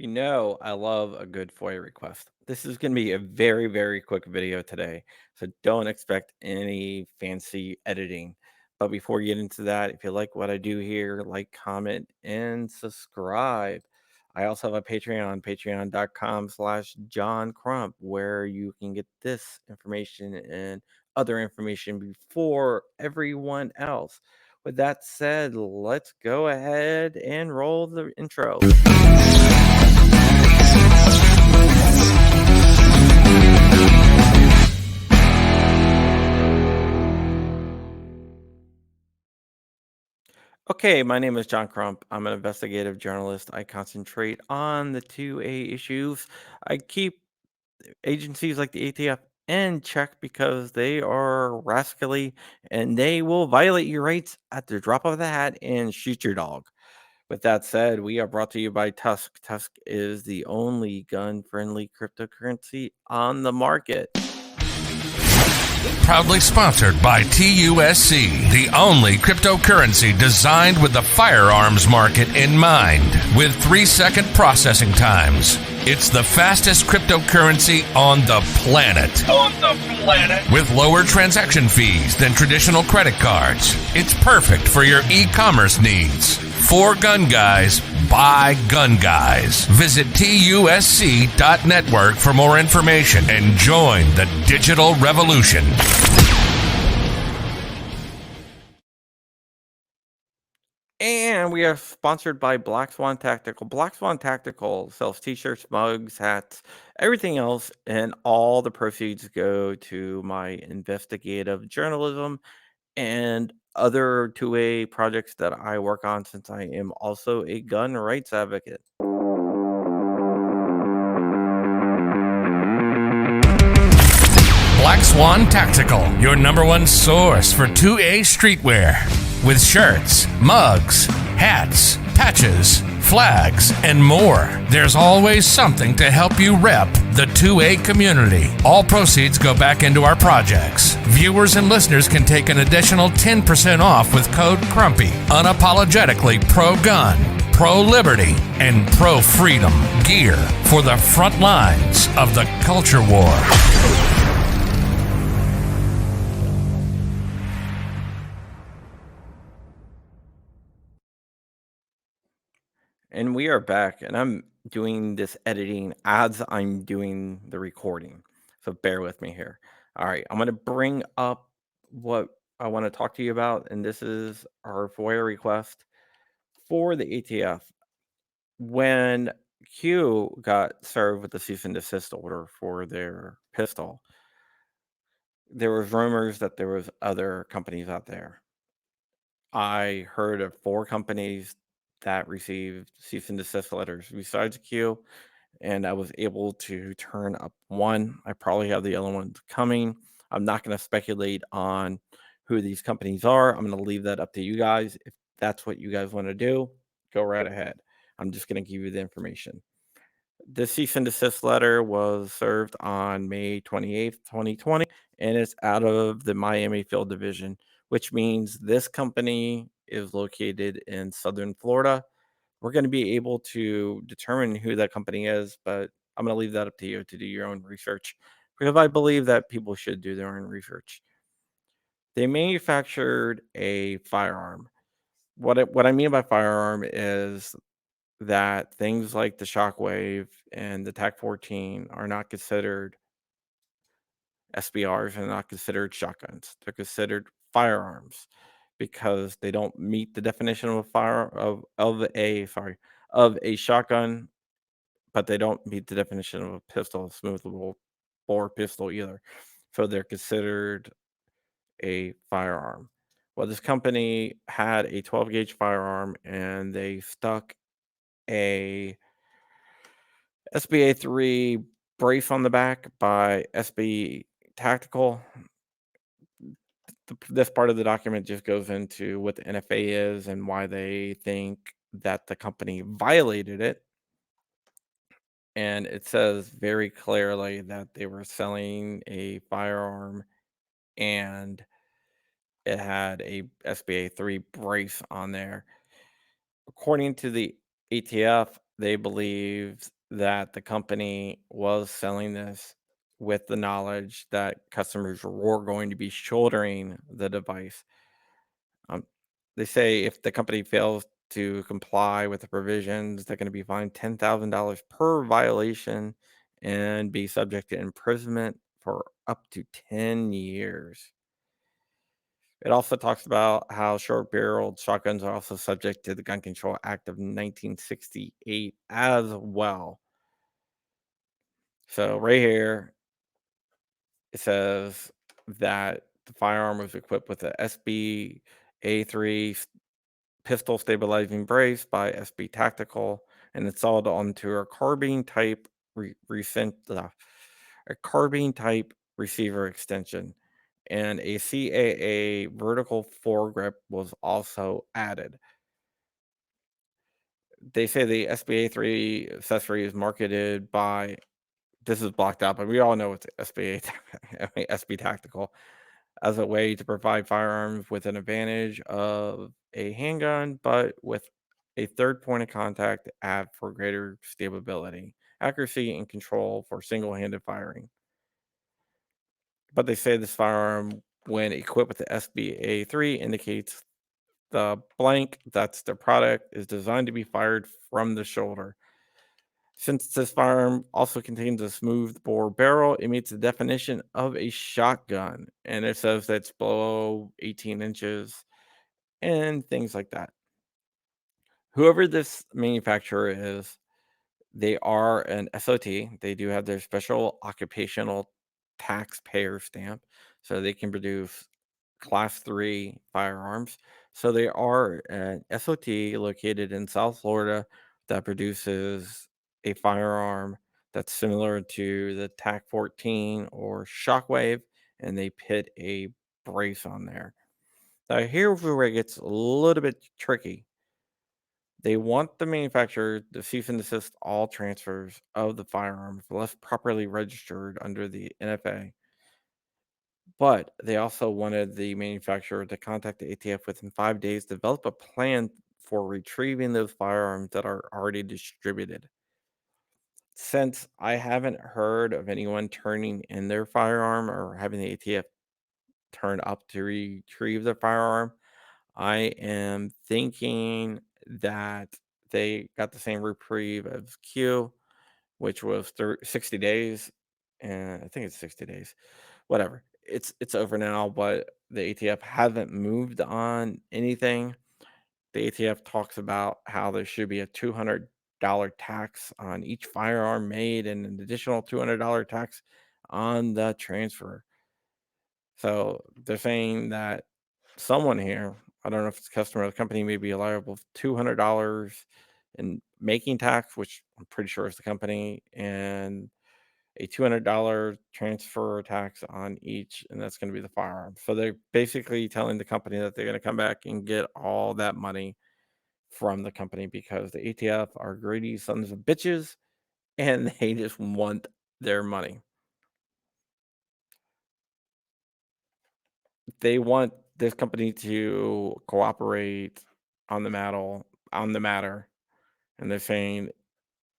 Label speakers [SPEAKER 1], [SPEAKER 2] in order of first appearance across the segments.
[SPEAKER 1] I love a good FOIA request. This is going to be a very, very quick video today, so don't expect any fancy editing. But before we get into that, if you like what I do here, like, comment, and subscribe. I also have a Patreon, patreon.com/John Crump, where you can get this information and other information before everyone else. With that said, let's go ahead and roll the intro. Okay, my name is John Crump. I'm an investigative journalist. I concentrate on the 2A issues. I keep agencies like the ATF in check because they are rascally and they will violate your rights at the drop of the hat and shoot your dog. With that said, we are brought to you by Tusk. Tusk is the only gun friendly cryptocurrency on the market.
[SPEAKER 2] Proudly sponsored by TUSC, the only cryptocurrency designed with the firearms market in mind, with 3-second processing times. It's the fastest cryptocurrency on the planet. With lower transaction fees than traditional credit cards. It's perfect for your e-commerce needs. For gun guys, by gun guys. Visit TUSC.network for more information and join the digital revolution.
[SPEAKER 1] And we are sponsored by Black Swan Tactical. Black Swan Tactical sells t-shirts, mugs, hats, everything else, and all the proceeds go to my investigative journalism and other 2A projects that I work on, since I am also a gun rights advocate.
[SPEAKER 2] Black Swan Tactical, your number one source for 2A streetwear. With shirts, mugs, hats, patches, flags, and more. There's always something to help you rep the 2A community. All proceeds go back into our projects. Viewers and listeners can take an additional 10% off with code CRUMPY. Unapologetically pro-gun, pro-liberty, and pro-freedom gear for the front lines of the culture war.
[SPEAKER 1] And we are back, and I'm doing this editing as I'm doing the recording. So bear with me here. All right, I'm going to bring up what I want to talk to you about, and this is our FOIA request for the ATF. When Q got served with the cease and desist order for their pistol, there was rumors that there was other companies out there. I heard of 4 companies that received cease and desist letters besides Q, and I was able to turn up one. I probably have the other ones coming. I'm not going to speculate on who these companies are. I'm going to leave that up to you guys. If that's what you guys want to do, go right ahead. I'm just going to give you the information. The cease and desist letter was served on May 28th, 2020, and it's out of the Miami Field Division, which means this company is located in Southern Florida. We're going to be able to determine who that company is, but I'm going to leave that up to you to do your own research, because I believe that people should do their own research. They manufactured a firearm. What I mean by firearm is that things like the Shockwave and the TAC-14 are not considered SBRs and not considered shotguns. They're considered firearms because they don't meet the definition of a of a shotgun, but they don't meet the definition of a pistol, a smoothable bore pistol either. So they're considered a firearm. Well, this company had a 12 gauge firearm and they stuck a SBA 3 brace on the back by SB Tactical. This part of the document just goes into what the NFA is and why they think that the company violated it. And it says very clearly that they were selling a firearm and it had a SBA 3 brace on there. According to the ATF, they believed that the company was selling this with the knowledge that customers were going to be shouldering the device. Um, they say if the company fails to comply with the provisions, they're going to be fined $10,000 per violation and be subject to imprisonment for up to 10 years. It also talks about how short barreled shotguns are also subject to the Gun Control Act of 1968 as well. So, right here, it says that the firearm was equipped with a SB A3 pistol stabilizing brace by SB Tactical and installed onto a carbine type a carbine type receiver extension, and a CAA vertical foregrip was also added. They say the SBA3 accessory is marketed by, this is blocked out, but we all know it's SBA, mean, SB Tactical, as a way to provide firearms with an advantage of a handgun, but with a third point of contact add for greater stability, accuracy, and control for single handed firing. But they say this firearm, when equipped with the SBA3, indicates the blank, that's the product, is designed to be fired from the shoulder. Since this firearm also contains a smooth bore barrel, it meets the definition of a shotgun. And it says that's below 18 inches and things like that. Whoever this manufacturer is, they are an SOT. They do have their special occupational taxpayer stamp, so they can produce Class 3 firearms. So they are an SOT located in South Florida that produces a firearm that's similar to the TAC 14 or Shockwave, and they put a brace on there. Now, here's where it gets a little bit tricky. They want the manufacturer to cease and desist all transfers of the firearm unless properly registered under the NFA. But they also wanted the manufacturer to contact the ATF within 5 days, develop a plan for retrieving those firearms that are already distributed. Since I haven't heard of anyone turning in their firearm or having the ATF turn up to retrieve their firearm, I am thinking that they got the same reprieve as Q, which was 60 days. And I think it's 60 days. Whatever. It's over now, but the ATF hasn't moved on anything. The ATF talks about how there should be a $200 tax on each firearm made and an additional $200 tax on the transfer. So they're saying that someone here, I don't know if it's a customer or the company, may be liable for $200 in making tax, which I'm pretty sure is the company, and a $200 transfer tax on each, and that's going to be the firearm. So they're basically telling the company that they're going to come back and get all that money from the company because the ATF are greedy sons of bitches and they just want their money. They want this company to cooperate on the matter, and they're saying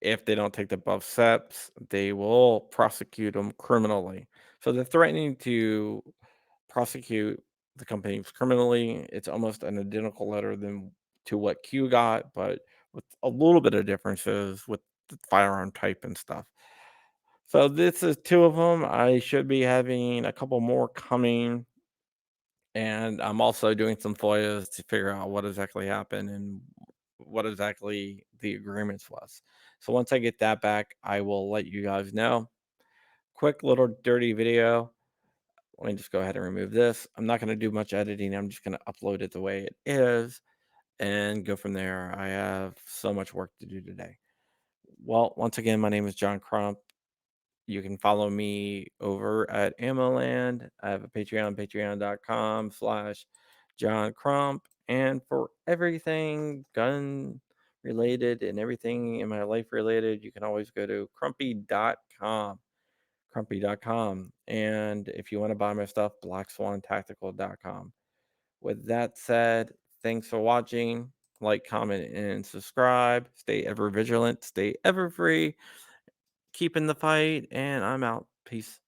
[SPEAKER 1] if they don't take the above steps, they will prosecute them criminally. So they're threatening to prosecute the companies criminally. It's almost an identical letter than to what Q got, but with a little bit of differences with the firearm type and stuff. So this is two of them. I should be having a couple more coming, and I'm also doing some FOIAs to figure out what exactly happened and what exactly the agreements was. So once I get that back, I will let you guys know. Quick little dirty video. Let me just go ahead and remove this. I'm not going to do much editing. I'm just going to upload it the way it is and go from there. I have so much work to do today. Well, once again, my name is John Crump. You can follow me over at Ammoland. I have a Patreon, patreon.com/John Crump. And for everything gun related and everything in my life related, you can always go to crumpy.com. And if you want to buy my stuff, blackswantactical.com. With that said, thanks for watching. Like, comment, and subscribe. Stay ever vigilant. Stay ever free. Keep in the fight. And I'm out. Peace.